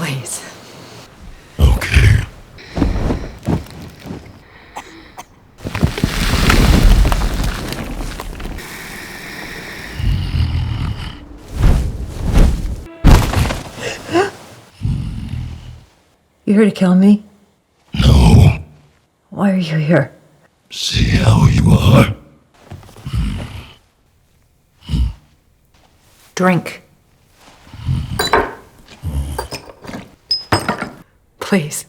Please. Okay. You here to kill me? No. Why are you here? See how you are. Drink. Please.